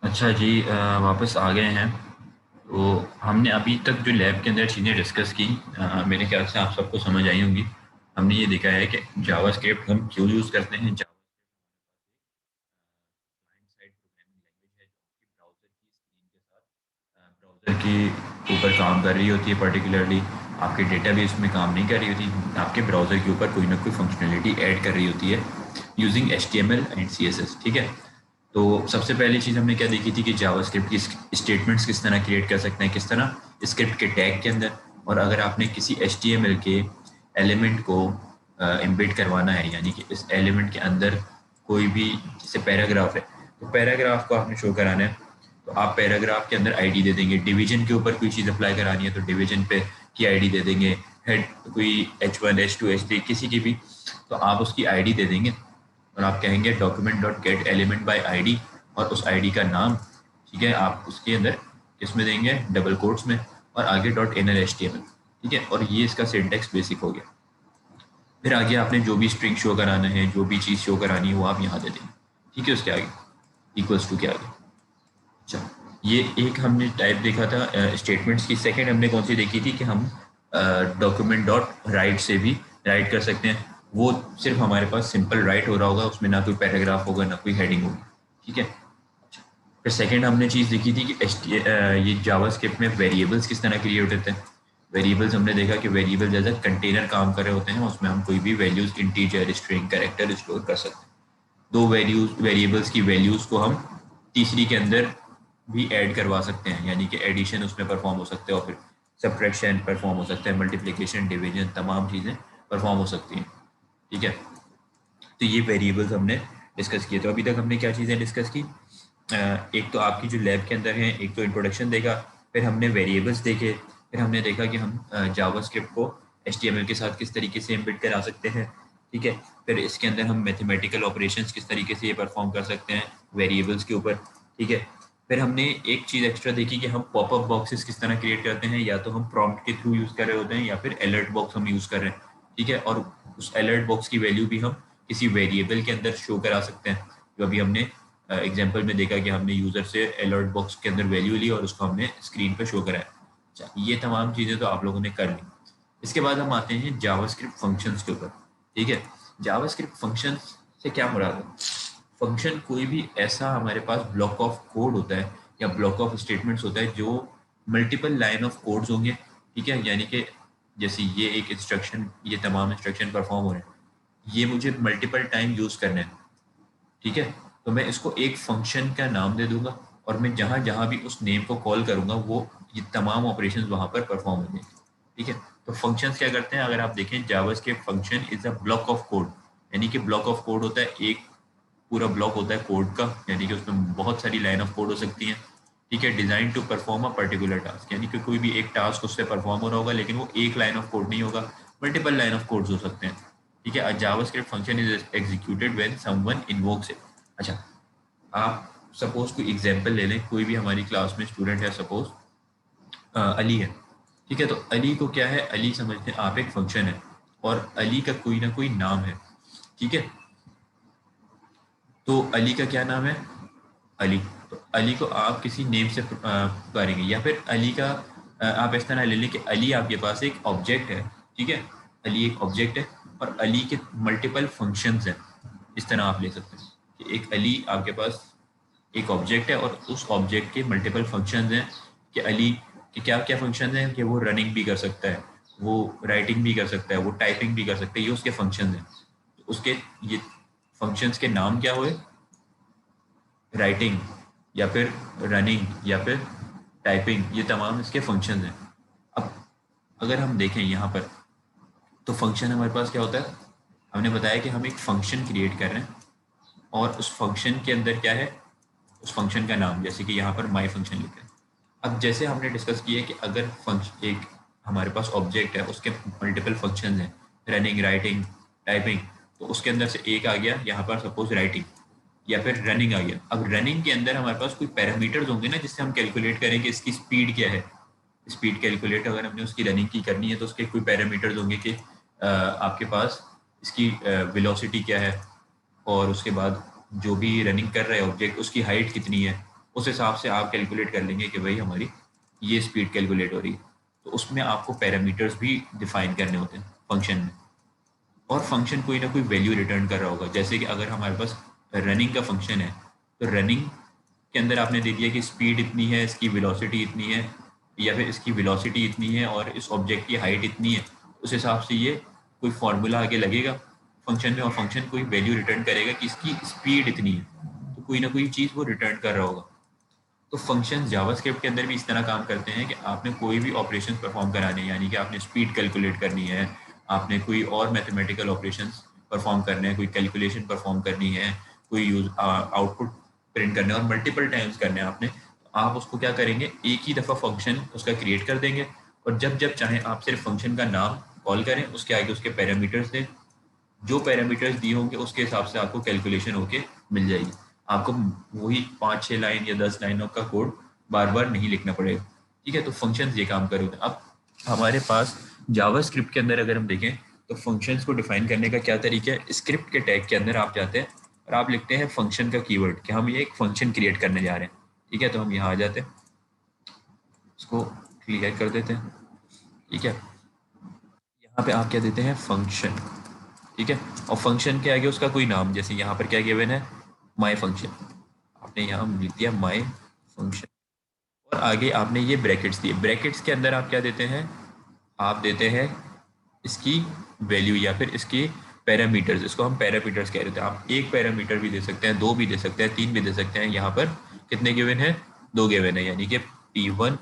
अच्छा जी, वापस आ गए हैं। तो हमने अभी तक जो लैब के अंदर चीज़ें डिस्कस की, मेरे ख्याल से आप सबको समझ आई होंगी। हमने ये देखा है कि जावास्क्रिप्ट हम क्यों यूज़ करते हैं। जावा क्लाइंट साइड प्रोग्रामिंग लैंग्वेज है जो आपकी ब्राउज़र की स्क्रीन के साथ ब्राउज़र के ऊपर काम कर रही होती है। पर्टिकुलरली आपके डेटाबेस में काम नहीं कर रही होती, आपके ब्राउज़र के ऊपर कोई ना कोई फंक्शनलिटी ऐड कर रही होती है यूजिंग HTML एंड CSS। ठीक है। तो सबसे पहली चीज़ हमने क्या देखी थी कि जावास्क्रिप्ट की स्टेटमेंट्स किस तरह क्रिएट कर सकते हैं, किस तरह स्क्रिप्ट के टैग के अंदर। और अगर आपने किसी HTML के एलिमेंट को एम्बेड करवाना है, यानी कि इस एलिमेंट के अंदर कोई भी, जैसे पैराग्राफ है, तो पैराग्राफ को आपने शो कराना है, तो आप पैराग्राफ के अंदर आईडी दे देंगे। डिवीजन के ऊपर कोई चीज़ अप्लाई करानी है तो डिवीजन पे की आईडी दे देंगे। हेड कोई H1 H2 H3 किसी की भी, तो आप उसकी आईडी दे देंगे और आप कहेंगे document dot gate element by ID, और उस आईडी का नाम, ठीक है, आप उसके अंदर किसमें देंगे, डबल कोट्स में, और आगे डॉट एनएल HTML। ठीक है, और ये इसका सिंटैक्स बेसिक हो गया। फिर आगे आपने जो भी स्ट्रिंग शो कराना है, जो भी चीज़ शो करानी है, वो आप यहाँ दे देंगे। ठीक है, उसके आगे इक्वल्स टू के आगे। अच्छा, ये एक हमने टाइप देखा था स्टेटमेंट्स की। सेकंड हमने कौन सी देखी थी कि हम डॉक्यूमेंट डॉट राइट से भी राइट कर सकते हैं। वो सिर्फ हमारे पास सिंपल राइट हो रहा होगा, उसमें ना कोई पैराग्राफ होगा ना कोई हेडिंग होगी। ठीक है। फिर सेकंड हमने चीज़ देखी थी कि ये जावास्क्रिप्ट में वेरिएबल्स किस तरह क्रिएट होते हैं। वेरिएबल्स हमने देखा कि वेरिएबल जैसा कंटेनर काम कर रहे होते हैं, उसमें हम कोई भी values, integer, string, character store कर सकते हैं। दो वेरिएबल्स की वैल्यूज को हम तीसरी के अंदर भी ऐड करवा सकते हैं, यानी कि एडिशन उसमें परफॉर्म हो सकते हैं, और फिर सब्ट्रैक्शन परफॉर्म हो सकता है, मल्टीप्लिकेशन, डिवीजन, तमाम चीज़ें परफॉर्म हो सकती हैं। ठीक है। तो ये वेरिएबल्स हमने डिस्कस किए। तो अभी तक हमने क्या चीज़ें डिस्कस की, एक तो आपकी जो लैब के अंदर है, एक तो इंट्रोडक्शन देखा, फिर हमने वेरिएबल्स देखे, फिर हमने देखा कि हम जावास्क्रिप्ट को HTML के साथ किस तरीके से एम्बेड करा सकते हैं। ठीक है। फिर इसके अंदर हम मैथमेटिकल ऑपरेशंस किस तरीके से ये परफॉर्म कर सकते हैं वेरिएबल्स के ऊपर। ठीक है। फिर हमने एक चीज़ एक्स्ट्रा देखी कि हम पॉपअप बॉक्सेस किस तरह क्रिएट करते हैं, या तो हम प्रॉम्प्ट के थ्रू यूज़ कर रहे होते हैं या फिर अलर्ट बॉक्स हम यूज़ कर रहे हैं। ठीक है। और उस अलर्ट बॉक्स की वैल्यू भी हम किसी वेरिएबल के अंदर शो करा सकते हैं, जो अभी हमने एग्जाम्पल में देखा कि हमने यूज़र से अलर्ट बॉक्स के अंदर वैल्यू ली और उसको हमने स्क्रीन पे शो कराया। अच्छा, ये तमाम चीज़ें तो आप लोगों ने कर ली। इसके बाद हम आते हैं जावास्क्रिप्ट फंक्शंस के ऊपर। ठीक है। जावास्क्रिप्ट फंक्शंस से क्या मुराद है। फंक्शन कोई भी ऐसा हमारे पास ब्लॉक ऑफ कोड होता है या ब्लॉक ऑफ स्टेटमेंट्स होता है जो मल्टीपल लाइन ऑफ कोड्स होंगे। ठीक है, यानी कि जैसे ये एक इंस्ट्रक्शन, ये तमाम इंस्ट्रक्शन परफॉर्म हो रहे हैं, ये मुझे मल्टीपल टाइम यूज़ करने हैं। ठीक है। तो मैं इसको एक फंक्शन का नाम दे दूंगा, और मैं जहाँ जहाँ भी उस नेम को कॉल करूंगा वो ये तमाम ऑपरेशंस वहाँ पर परफॉर्म हो जाएंगे। ठीक है। तो फंक्शंस क्या करते हैं, अगर आप देखें JavaScript function is a block of code, यानी कि ब्लॉक ऑफ कोड होता है एक पूरा ब्लॉक होता है कोड का, यानी कि उसमें बहुत सारी लाइन ऑफ कोड हो सकती हैं। ठीक है। Design to perform a particular task, यानी कि कोई भी एक टास्क उससे परफॉर्म हो रहा होगा, लेकिन वो एक लाइन ऑफ कोड नहीं होगा, मल्टीपल लाइन ऑफ कोड्स हो सकते हैं। ठीक है। अ JavaScript function is executed when someone invokes it. अच्छा, आप सपोज कोई एग्जांपल ले लें, कोई भी हमारी क्लास में स्टूडेंट है, सपोज अली है। ठीक है। तो अली को क्या है, अली समझते हैं आप एक फंक्शन है, और अली का कोई ना कोई नाम है। ठीक है। तो अली का क्या नाम है, अली। तो अली को आप किसी नेम से पुकारेंगे, या फिर अली का आप इस तरह ले लें कि अली आपके पास एक ऑब्जेक्ट है। ठीक है। अली एक ऑब्जेक्ट है और अली के मल्टीपल फंक्शंस हैं। इस तरह आप ले सकते हैं कि एक अली आपके पास एक ऑब्जेक्ट है और उस ऑब्जेक्ट के मल्टीपल फंक्शंस हैं, कि अली के क्या क्या फंक्शन हैं, कि वो रनिंग भी कर सकता है, वो राइटिंग भी कर सकता है, वो टाइपिंग भी कर सकता है, ये उसके फंक्शंस हैं। तो उसके ये फंक्शंस के नाम क्या हुए, राइटिंग या फिर रनिंग या फिर टाइपिंग, ये तमाम इसके फंक्शन हैं। अब अगर हम देखें यहाँ पर, तो फंक्शन हमारे पास क्या होता है, हमने बताया कि हम एक फंक्शन क्रिएट कर रहे हैं, और उस फंक्शन के अंदर क्या है, उस फंक्शन का नाम, जैसे कि यहाँ पर माई फंक्शन लिखा है। अब जैसे हमने डिस्कस किया है कि अगर फंक्शन एक हमारे पास ऑब्जेक्ट है, उसके मल्टीपल फंक्शन हैं, रनिंग, राइटिंग, टाइपिंग, तो उसके अंदर से एक आ गया यहाँ पर सपोज राइटिंग, या फिर रनिंग आ गया। अब रनिंग के अंदर हमारे पास कोई पैरामीटर्स होंगे ना, जिससे हम कैलकुलेट करें कि इसकी स्पीड क्या है। स्पीड कैलकुलेट अगर हमने उसकी रनिंग की करनी है, तो उसके कोई पैरामीटर्स होंगे कि आपके पास इसकी वेलोसिटी क्या है, और उसके बाद जो भी रनिंग कर रहा है ऑब्जेक्ट, उसकी हाइट कितनी है। उस हिसाब से आप कैलकुलेट कर लेंगे कि भाई हमारी ये स्पीड कैलकुलेट हो रही है। तो उसमें आपको पैरामीटर्स भी डिफाइन करने होते हैं फंक्शन में, और फंक्शन कोई ना कोई वैल्यू रिटर्न कर रहा होगा। जैसे कि अगर हमारे पास रनिंग का फंक्शन है, तो रनिंग के अंदर आपने दे दिया कि स्पीड इतनी है, इसकी वेलोसिटी इतनी है, या फिर इसकी वेलोसिटी इतनी है और इस ऑब्जेक्ट की हाइट इतनी है। उस हिसाब से ये कोई फार्मूला आगे लगेगा फंक्शन में, और फंक्शन कोई वैल्यू रिटर्न करेगा कि इसकी स्पीड इतनी है, तो कोई ना कोई चीज़ वो रिटर्न कर रहा होगा। तो फंक्शन जावास्क्रिप्ट के अंदर भी इस तरह काम करते हैं कि आपने कोई भी ऑपरेशन परफॉर्म कराने हैं, यानी कि आपने स्पीड कैलकुलेट करनी है, आपने कोई और मैथमेटिकल ऑपरेशंस परफॉर्म करने हैं, कोई कैलकुलेशन परफॉर्म करनी है, कोई यूज आउटपुट प्रिंट करना है और मल्टीपल टाइम्स करने हैं आपने, तो आप उसको क्या करेंगे, एक ही दफ़ा फंक्शन उसका क्रिएट कर देंगे, और जब जब चाहें आप सिर्फ फंक्शन का नाम कॉल करें, उसके आगे उसके पैरामीटर्स दें, जो पैरामीटर्स दिए होंगे उसके हिसाब से आपको कैलकुलेशन होके मिल जाएगी। आपको वही 5-6 लाइन या 10 लाइनों का कोड बार बार नहीं लिखना पड़ेगा। ठीक है, तो फंक्शंस ये काम कर रहे होते हैं। अब हमारे पास जावास्क्रिप्ट के अंदर अगर हम देखें, तो फंक्शंस को डिफाइन करने का क्या तरीका है, स्क्रिप्ट के टैग के अंदर आप जाते हैं और आप लिखते हैं फंक्शन का कीवर्ड कि हम ये एक फंक्शन क्रिएट करने जा रहे हैं। ठीक है, तो हम यहाँ आ जाते हैं, इसको क्लियर कर देते हैं। ठीक है, यहाँ पे आप क्या देते हैं, फंक्शन। ठीक है, और फंक्शन के आगे उसका कोई नाम, जैसे यहाँ पर क्या गिवन है, माई फंक्शन, आपने यहाँ लिख दिया माई फंक्शन, और आगे आपने ये ब्रैकेट्स दिए। ब्रैकेट्स के अंदर आप क्या देते हैं, आप देते हैं इसकी वैल्यू या फिर इसकी पैरामीटर्स, इसको हम पैरामीटर्स कह रहे थे। आप एक पैरामीटर भी दे सकते हैं, दो भी दे सकते हैं, तीन भी दे सकते हैं। यहाँ पर कितने गिवन है, दो गिवन है, यानी कि P1।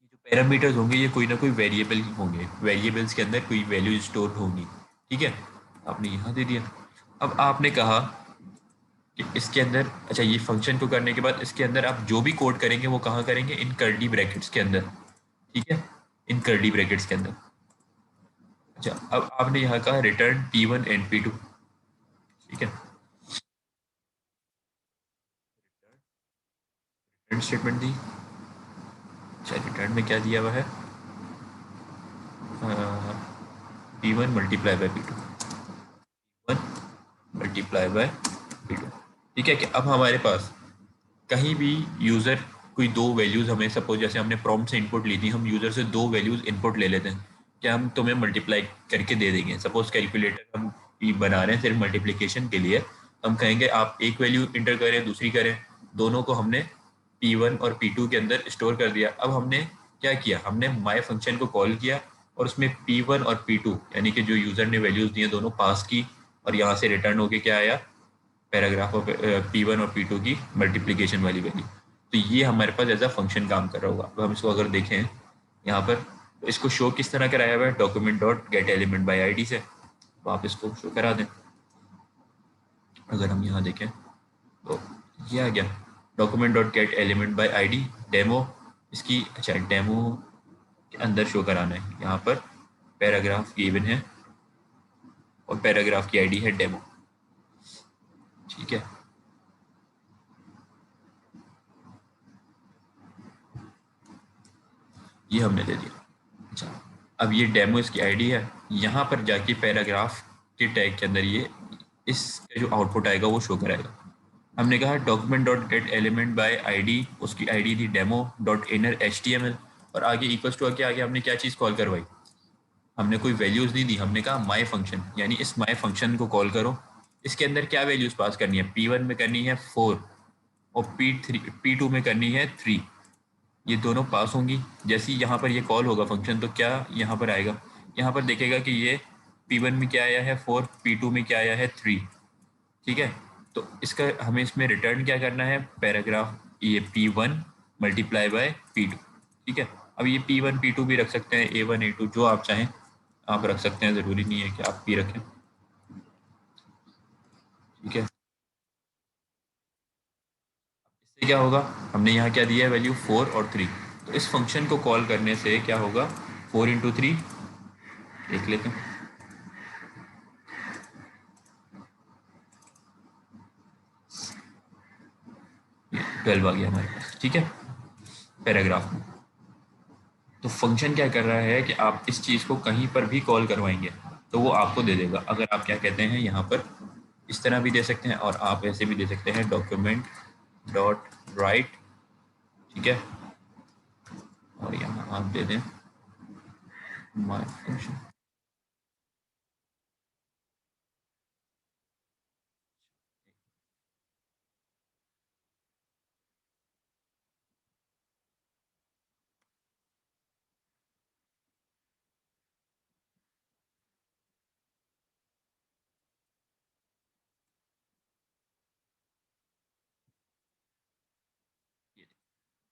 जो पैरामीटर्स होंगे ये कोई ना कोई वेरिएबल होंगे, वेरिएबल्स के अंदर कोई वैल्यू स्टोर होंगी। ठीक है, आपने यहाँ दे दिया। अब आपने कहा कि इसके अंदर, अच्छा, ये फंक्शन को करने के बाद इसके अंदर आप जो भी कोड करेंगे वो कहाँ करेंगे, इन कर्ली ब्रैकेट्स के अंदर। ठीक है, इन कर्ली ब्रैकेट्स के अंदर। अच्छा, अब आपने यहाँ कहा रिटर्न P1 एंड P2। ठीक है, रिटर्न स्टेटमेंट दी। अच्छा, रिटर्न में क्या दिया हुआ है, P1 multiply by P2, one multiply by P2। ठीक है, कि अब हमारे पास कहीं भी यूज़र कोई दो वैल्यूज़, हमें सपोज जैसे हमने प्रॉम्प्ट से इनपुट ली थी, हम यूज़र से दो वैल्यूज़ इनपुट ले लेते हैं, क्या हम तुम्हें मल्टीप्लाई करके दे देंगे। सपोज कैलकुलेटर हम बना रहे हैं सिर्फ मल्टीप्लिकेशन के लिए, हम कहेंगे आप एक वैल्यू इंटर करें, दूसरी करें, दोनों को हमने P1 और P2 के अंदर स्टोर कर दिया। अब हमने क्या किया, हमने माई फंक्शन को कॉल किया और उसमें P1 और P2 यानी कि जो यूज़र ने वैल्यूज़ दिए दोनों पास की, और यहाँ से रिटर्न होके क्या आया, पैराग्राफ ऑफ P1 और P2 की मल्टीप्लिकेशन वाली वैल्यू। तो ये हमारे पास एज अ फंक्शन काम कर रहा होगा। अब हम इसको अगर देखें यहाँ पर, तो इसको शो किस तरह कराया हुआ है, document dot gate element by ID से, तो आप इसको शो करा दें। अगर हम यहाँ देखें तो ये आ गया, document dot gate element by ID demo, इसकी, अच्छा, डेमो के अंदर शो कराना है। यहाँ पर पैराग्राफ गिवन है और पैराग्राफ की ID है डेमो। ठीक है, ये हमने दे दिया। अच्छा, अब ये डेमो इसकी आईडी है, यहाँ पर जाके पैराग्राफ के टैग के अंदर ये इसका जो आउटपुट आएगा वो शो कराएगा। हमने कहा document dot gate element by ID, उसकी आईडी थी डेमो डॉट इनर HTML, और आगे इक्वल्स टू आगे हमने क्या चीज़ कॉल करवाई, हमने कोई वैल्यूज़ नहीं दी, हमने कहा माई फंक्शन, यानी इस माई फंक्शन को कॉल करो। इसके अंदर क्या वैल्यूज़ पास करनी है, P1 में करनी है 4 और P2 में करनी है 3। ये दोनों पास होंगी। जैसे ही यहाँ पर ये कॉल होगा फंक्शन, तो क्या यहाँ पर आएगा, यहाँ पर देखेगा कि ये P1 में क्या आया है 4, P2 में क्या आया है 3। ठीक है, तो इसका हमें इसमें रिटर्न क्या करना है, पैराग्राफ ये P1 मल्टीप्लाई बाय P2। ठीक है, अब ये P1 P2 भी रख सकते हैं, A1 A2 जो आप चाहें आप रख सकते हैं, ज़रूरी नहीं है कि आप भी रखें। ठीक है, इससे क्या होगा, हमने यहाँ क्या दिया है वैल्यू 4 और 3, तो इस फंक्शन को कॉल करने से क्या होगा, 4 इंटू 3 देख लेते हैं, 12 आ गया हमारे पास। ठीक है, पैराग्राफ में। तो फंक्शन क्या कर रहा है कि आप इस चीज़ को कहीं पर भी कॉल करवाएंगे तो वो आपको दे देगा। अगर आप क्या कहते हैं यहाँ पर इस तरह भी दे सकते हैं और आप ऐसे भी दे सकते हैं डॉक्यूमेंट डॉट राइट, ठीक है, और यहाँ आप दे दें माय फंक्शन।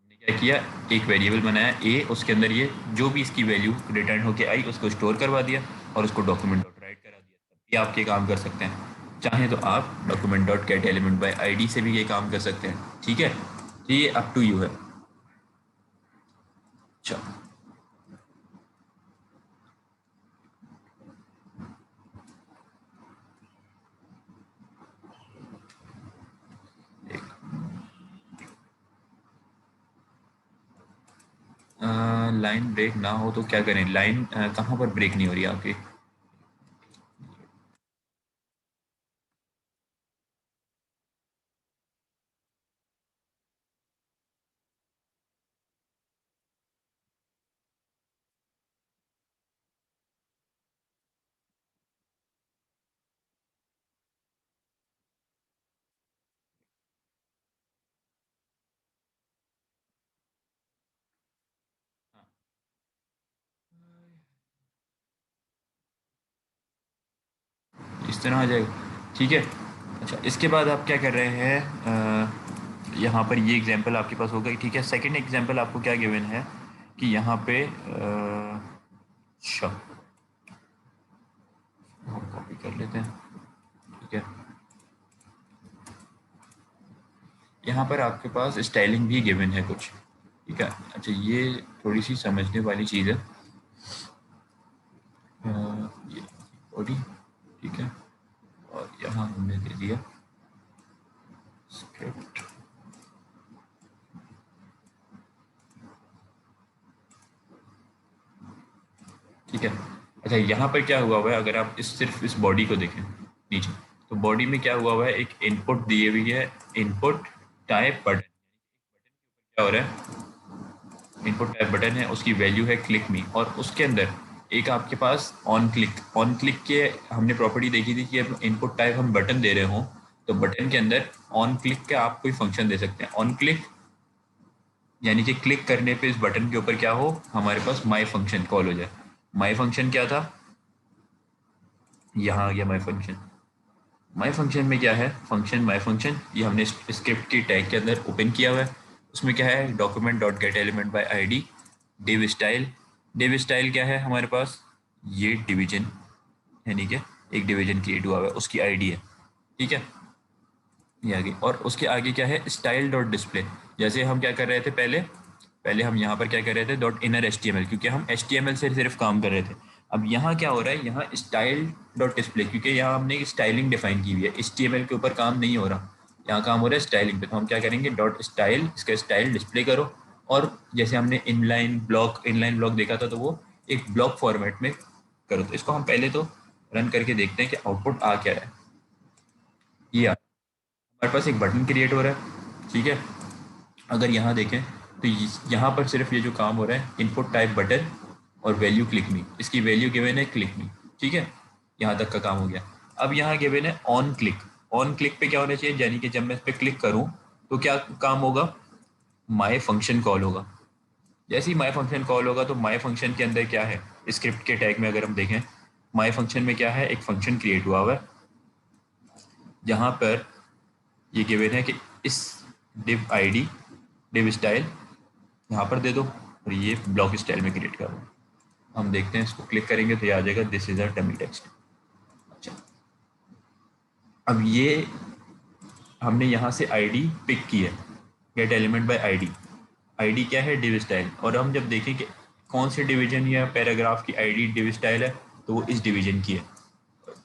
हमने क्या किया, एक वेरिएबल बनाया ए, उसके अंदर ये जो भी इसकी वैल्यू रिटर्न होके आई उसको स्टोर करवा दिया और उसको डॉक्यूमेंट डॉट राइट करा दिया। तब ये आपके काम कर सकते हैं। चाहें तो आप document dot gate element by ID से भी ये काम कर सकते हैं, ठीक है। तो ये अप टू यू है। अच्छा, लाइन ब्रेक ना हो तो क्या करें? लाइन कहाँ पर ब्रेक नहीं हो रही है आपकी? हाँ, इस तरह आ जाएगा, ठीक है। अच्छा, इसके बाद आप क्या कर रहे हैं, यहाँ पर ये एग्जांपल आपके पास होगा, ठीक है। सेकंड एग्जांपल आपको क्या गिवन है कि यहाँ पे अच्छा, हम कॉपी कर लेते हैं, ठीक है। यहाँ पर आपके पास स्टाइलिंग भी गिवन है कुछ, ठीक है। अच्छा, ये थोड़ी सी समझने वाली चीज़ है। ये बॉडी, ठीक है, और यहाँ हमने दे दिया स्क्रिप्ट, ठीक है। अच्छा, यहाँ पर क्या हुआ हुआ है, अगर आप सिर्फ इस बॉडी को देखें नीचे, तो बॉडी में क्या हुआ हुआ है, एक इनपुट दी हुई है, इनपुट टाइप बटन। क्या हो रहा है, इनपुट टाइप बटन है, उसकी वैल्यू है क्लिक मी, और उसके अंदर एक आपके पास ऑन क्लिक के हमने प्रॉपर्टी देखी थी कि अब इनपुट टाइप हम बटन दे रहे हो, तो बटन के अंदर ऑन क्लिक के आप कोई फंक्शन दे सकते हैं। ऑन क्लिक यानी कि क्लिक करने पे इस बटन के ऊपर क्या हो, हमारे पास माई फंक्शन कॉल हो जाए। माई फंक्शन क्या था, यहाँ आ गया माई फंक्शन। माई फंक्शन में क्या है, फंक्शन माई फंक्शन, ये हमने स्क्रिप्ट की टैग के अंदर ओपन किया हुआ है। उसमें क्या है, document dot gate element by ID, div style. Div style क्या है हमारे पास, ये डिवीजन, यानी कि एक डिवीजन क्रिएट हुआ हुआ है, उसकी आईडी है, ठीक है। ये आगे, और उसके आगे क्या है, स्टाइल डॉट डिस्प्ले। जैसे हम क्या कर रहे थे पहले, पहले हम यहाँ पर क्या कर रहे थे, dot inner H T M L, क्योंकि हम एच टी एम एल से सिर्फ काम कर रहे थे। अब यहाँ क्या हो रहा है, यहाँ स्टाइल डॉट डिस्प्ले, क्योंकि यहाँ हमने एक स्टाइलिंग डिफाइन की हुई है, एच टी एम एल के ऊपर काम नहीं हो रहा, यहाँ काम हो रहा है स्टाइलिंग पे। तो हम क्या करेंगे, डॉट स्टाइल, इसका स्टाइल डिस्प्ले करो। और जैसे हमने इनलाइन ब्लॉक देखा था, तो वो एक ब्लॉक फॉर्मेट में करो। तो इसको हम पहले तो रन करके देखते हैं कि आउटपुट आ क्या रहा है। ये हमारे पास एक बटन क्रिएट हो रहा है, ठीक है। अगर यहाँ देखें तो यहाँ पर सिर्फ ये जो काम हो रहा है, इनपुट टाइप बटन और वैल्यू क्लिक मी, इसकी वैल्यू गिवन है क्लिक मी, ठीक है। यहाँ तक का काम हो गया। अब यहाँ गिवन है ऑन क्लिक। ऑन क्लिक पे क्या होना चाहिए, यानी कि जब मैं इस पर क्लिक करूँ तो क्या काम होगा, माई फंक्शन कॉल होगा। जैसे ही माई फंक्शन कॉल होगा तो माई फंक्शन के अंदर क्या है, स्क्रिप्ट के टैग में अगर हम देखें, माई फंक्शन में क्या है, एक फंक्शन क्रिएट हुआ हुआ है, जहाँ पर ये गिवन है कि इस डिव आईडी, डिव स्टाइल यहाँ पर दे दो, और ये ब्लॉक स्टाइल में क्रिएट करो। हम देखते हैं, इसको क्लिक करेंगे तो ये आ जाएगा, this is a dummy text. अच्छा, अब ये हमने यहाँ से आईडी पिक की है, gate element by ID. ID क्या है, डिव स्टाइल। और हम जब देखें कि कौन से डिवीजन या पैराग्राफ की आईडी डिव स्टाइल है, तो वो इस डिवीजन की है।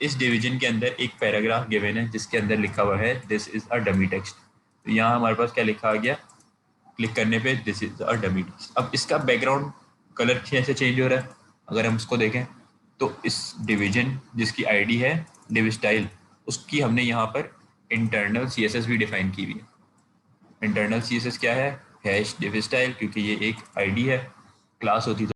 इस डिवीजन के अंदर एक पैराग्राफ गिवन है जिसके अंदर लिखा हुआ है this is a dummy text. तो यहाँ हमारे पास क्या लिखा आ गया, क्लिक करने पे this is a dummy text. अब इसका बैकग्राउंड कलर कैसे चेंज हो रहा है, अगर हम इसको देखें, तो इस डिवीजन जिसकी आईडी है डिव स्टाइल, उसकी हमने यहाँ पर इंटरनल CSS भी डिफाइन की हुई है। इंटरनल CSS क्या है? हैश डिव स्टाइल, क्योंकि ये एक आईडी है, क्लास होती